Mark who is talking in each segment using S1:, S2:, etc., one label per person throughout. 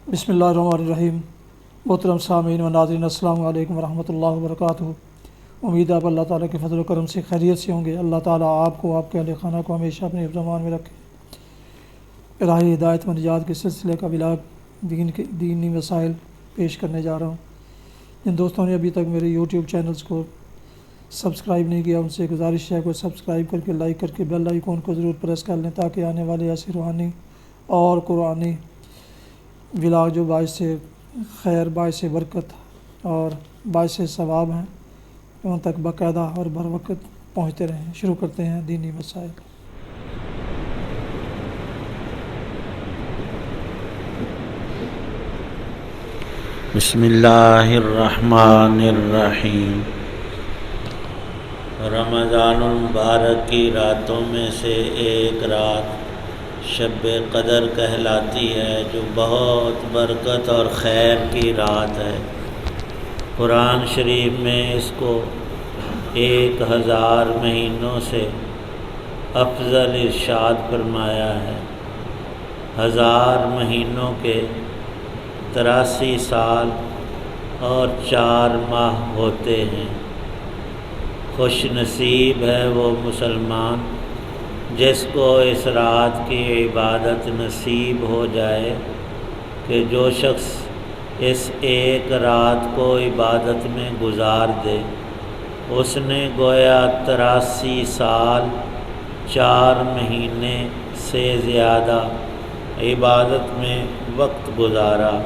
S1: بسم اللہ الرحمن الرحیم۔ محترم سامعین و ناظرین، السلام علیکم ورحمۃ اللہ وبرکاتہ۔ امید ہے آپ اللہ تعالیٰ کے فضل و کرم سے خیریت سے ہوں گے۔ اللہ تعالیٰ آپ کو، آپ کے اہل خانہ کو ہمیشہ اپنے حفظ و امان میں رکھے۔ الہی ہدایت و نجات کے سلسلے کا ولاگ دینی مسائل پیش کرنے جا رہا ہوں۔ جن دوستوں نے ابھی تک میرے یوٹیوب چینلز کو سبسکرائب نہیں کیا، ان سے گزارش ہے کہ سبسکرائب کر کے لائک کر کے بیل آئیکن کو ضرور پریس کر لیں، تاکہ آنے والے ایسے روحانی اور قرآنی ولاگ جو باعث خیر، باعث برکت اور باعث ثواب ہیں، ان تک باقاعدہ اور بر وقت پہنچتے رہیں۔ شروع کرتے ہیں دینی مسائل۔
S2: بسم اللہ الرحمن الرحیم۔ رمضان المبارک کی راتوں میں سے ایک رات شب قدر کہلاتی ہے، جو بہت برکت اور خیر کی رات ہے۔ قرآن شریف میں اس کو 1000 مہینوں سے افضل ارشاد فرمایا ہے۔ 1000 مہینوں کے 83 سال اور 4 ماہ ہوتے ہیں۔ خوش نصیب ہے وہ مسلمان جس کو اس رات کی عبادت نصیب ہو جائے، کہ جو شخص اس ایک رات کو عبادت میں گزار دے، اس نے گویا 83 سال 4 مہینے سے زیادہ عبادت میں وقت گزارا۔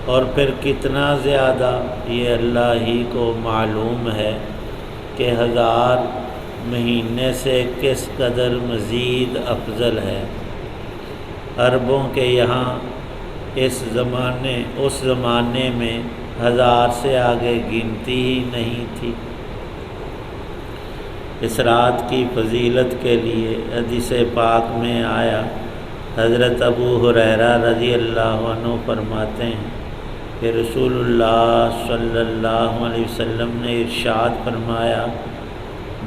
S2: اور پھر کتنا زیادہ یہ اللہ ہی کو معلوم ہے کہ 1000 مہینے سے کس قدر مزید افضل ہے۔ عربوں کے یہاں اس زمانے میں 1000 سے آگے گنتی ہی نہیں تھی۔ اس رات کی فضیلت کے لیے حدیث پاک میں آیا، حضرت ابو ہریرہ رضی اللہ عنہ فرماتے ہیں کہ رسول اللہ صلی اللہ علیہ وسلم نے ارشاد فرمایا،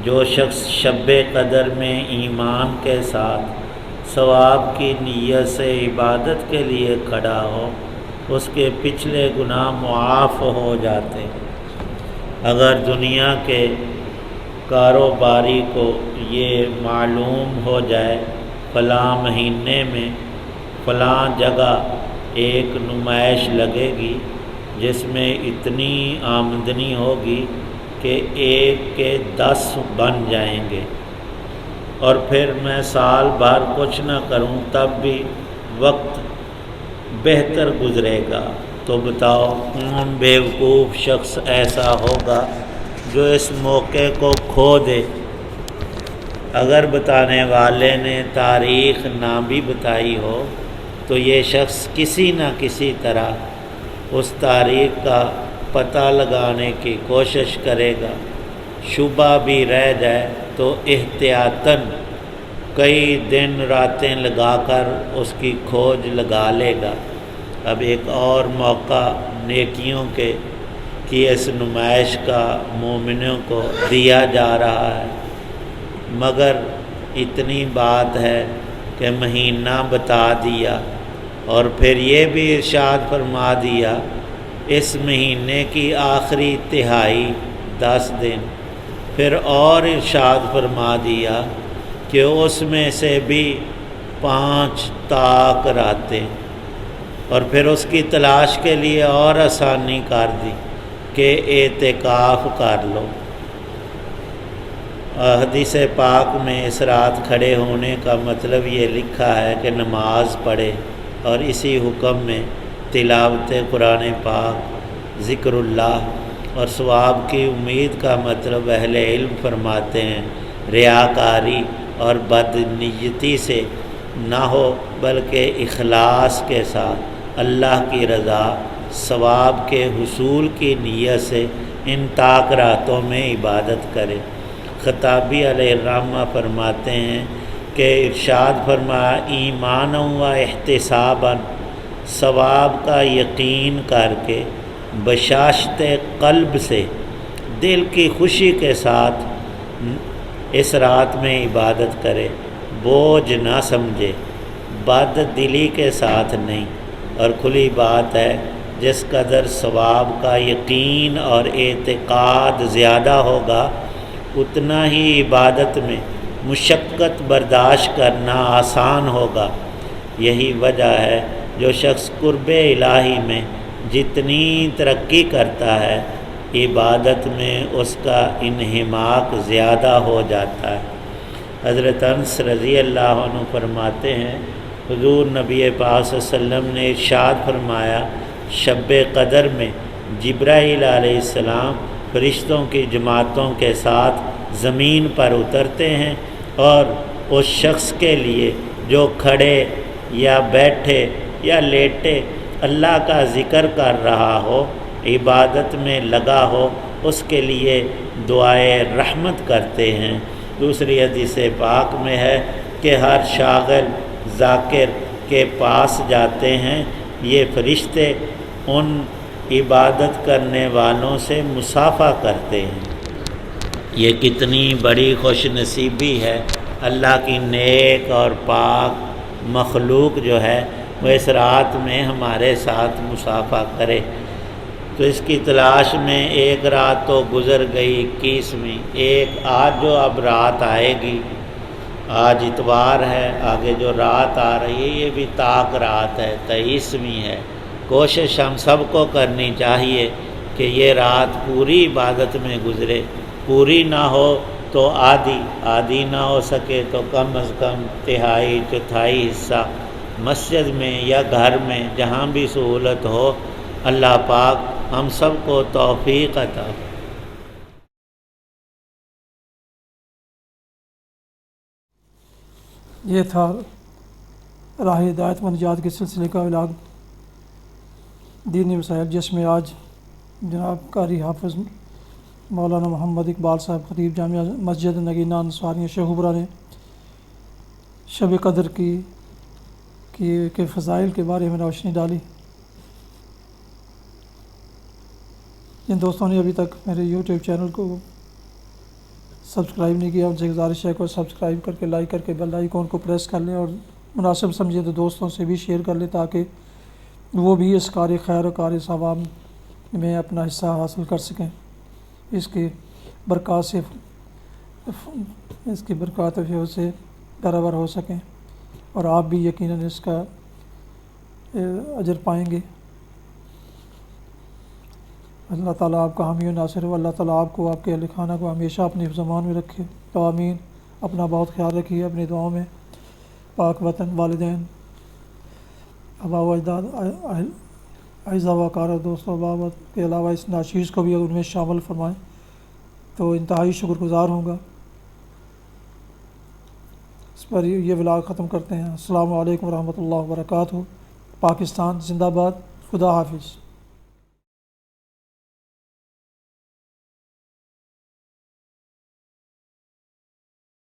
S2: جو شخص شب قدر میں ایمان کے ساتھ ثواب کی نیت سے عبادت کے لیے کھڑا ہو، اس کے پچھلے گناہ معاف ہو جاتے ہیں۔ اگر دنیا کے کاروباری کو یہ معلوم ہو جائے فلاں مہینے میں فلاں جگہ ایک نمائش لگے گی جس میں اتنی آمدنی ہوگی کہ 1 کے 10 بن جائیں گے، اور پھر میں سال بھر کچھ نہ کروں تب بھی وقت بہتر گزرے گا، تو بتاؤ کون بیوقوف شخص ایسا ہوگا جو اس موقع کو کھو دے۔ اگر بتانے والے نے تاریخ نہ بھی بتائی ہو تو یہ شخص کسی نہ کسی طرح اس تاریخ کا پتہ لگانے کی کوشش کرے گا۔ شبہ بھی رہ جائے تو احتیاطاً کئی دن راتیں لگا کر اس کی کھوج لگا لے گا۔ اب ایک اور موقع نیکیوں کی اس نمائش کا مومنوں کو دیا جا رہا ہے، مگر اتنی بات ہے کہ مہینہ بتا دیا اور پھر یہ بھی ارشاد فرما دیا، اس مہینے کی آخری تہائی 10 دن، پھر اور ارشاد فرما دیا کہ اس میں سے بھی 5 طاق راتیں، اور پھر اس کی تلاش کے لیے اور آسانی کر دی کہ اعتکاف کر لو۔ حدیث پاک میں اس رات کھڑے ہونے کا مطلب یہ لکھا ہے کہ نماز پڑھے، اور اسی حکم میں تلاوت قرآن پاک، ذکر اللہ اور ثواب کی امید کا مطلب اہل علم فرماتے ہیں ریاکاری اور بدنیتی سے نہ ہو، بلکہ اخلاص کے ساتھ اللہ کی رضا، ثواب کے حصول کی نیت سے ان طاق راتوں میں عبادت کرے۔ خطابی علیہ الرحمہ فرماتے ہیں کہ ارشاد فرمایا، ایمانا و احتسابا، ثواب کا یقین کر کے بشاشت قلب سے دل کی خوشی کے ساتھ اس رات میں عبادت کرے، بوجھ نہ سمجھے، بد دلی کے ساتھ نہیں۔ اور کھلی بات ہے جس قدر ثواب کا یقین اور اعتقاد زیادہ ہوگا اتنا ہی عبادت میں مشقت برداشت کرنا آسان ہوگا۔ یہی وجہ ہے جو شخص قرب الہی میں جتنی ترقی کرتا ہے عبادت میں اس کا انہماک زیادہ ہو جاتا ہے۔ حضرت انس رضی اللہ عنہ فرماتے ہیں حضور نبی پاک صلی اللہ علیہ وسلم نے ارشاد فرمایا شب قدر میں جبرائیل علیہ السلام فرشتوں کی جماعتوں کے ساتھ زمین پر اترتے ہیں اور اس شخص کے لیے جو کھڑے یا بیٹھے یا لیٹے اللہ کا ذکر کر رہا ہو عبادت میں لگا ہو اس کے لیے دعائے رحمت کرتے ہیں۔ دوسری حدیث پاک میں ہے کہ ہر شاغل ذاکر کے پاس جاتے ہیں، یہ فرشتے ان عبادت کرنے والوں سے مصافحہ کرتے ہیں۔ یہ کتنی بڑی خوش نصیبی ہے، اللہ کی نیک اور پاک مخلوق جو ہے وہ اس رات میں ہمارے ساتھ مصافحہ کرے۔ تو اس کی تلاش میں ایک رات تو گزر گئی 21ویں، ایک آج جو اب رات آئے گی، آج اتوار ہے، آگے جو رات آ رہی ہے یہ بھی طاق رات ہے، 23ویں ہے۔ کوشش ہم سب کو کرنی چاہیے کہ یہ رات پوری عبادت میں گزرے، پوری نہ ہو تو آدھی نہ ہو سکے تو کم از کم تہائی چوتھائی حصہ مسجد میں یا گھر میں جہاں بھی سہولت ہو، اللہ پاک ہم سب کو توفیق عطا۔
S1: یہ تھا راہ ہدایت و نجات کے سلسلے کا ولاگ دینی مسائل، جس میں آج جناب قاری حافظ مولانا محمد اقبال صاحب خطیب جامعہ مسجد نگینہ انصاریہ شیخوپورہ نے شب قدر کے فضائل کے بارے میں روشنی ڈالی۔ جن دوستوں نے ابھی تک میرے یوٹیوب چینل کو سبسکرائب نہیں کیا ان سے گزارش ہے کہ سبسکرائب کر کے لائک کر کے بیل آئیکن کو پریس کر لیں، اور مناسب سمجھے تو دوستوں سے بھی شیئر کر لیں تاکہ وہ بھی اس کار خیر و کار ثواب میں اپنا حصہ حاصل کر سکیں، اس کی برکات سے برابر ہو سکیں، اور آپ بھی یقیناً اس کا اجر پائیں گے۔ اللہ تعالیٰ آپ کا حامی و ناصر ہو، اللہ تعالیٰ آپ کو آپ کے اہل خانہ کو ہمیشہ اپنی حفظ و امان میں رکھے، تو آمین۔ اپنا بہت خیال رکھیے، اپنی دعاؤں میں پاک وطن، والدین، آباء و اجداد، اعزا و اقارب، دوست و احباب کے علاوہ اس ناچیز کو بھی ان میں شامل فرمائیں تو انتہائی شکر گزار ہوں گا۔ اس پر یہ ولاگ ختم کرتے ہیں۔ السلام علیکم ورحمۃ اللہ وبرکاتہ۔ پاکستان زندہ باد، خدا حافظ۔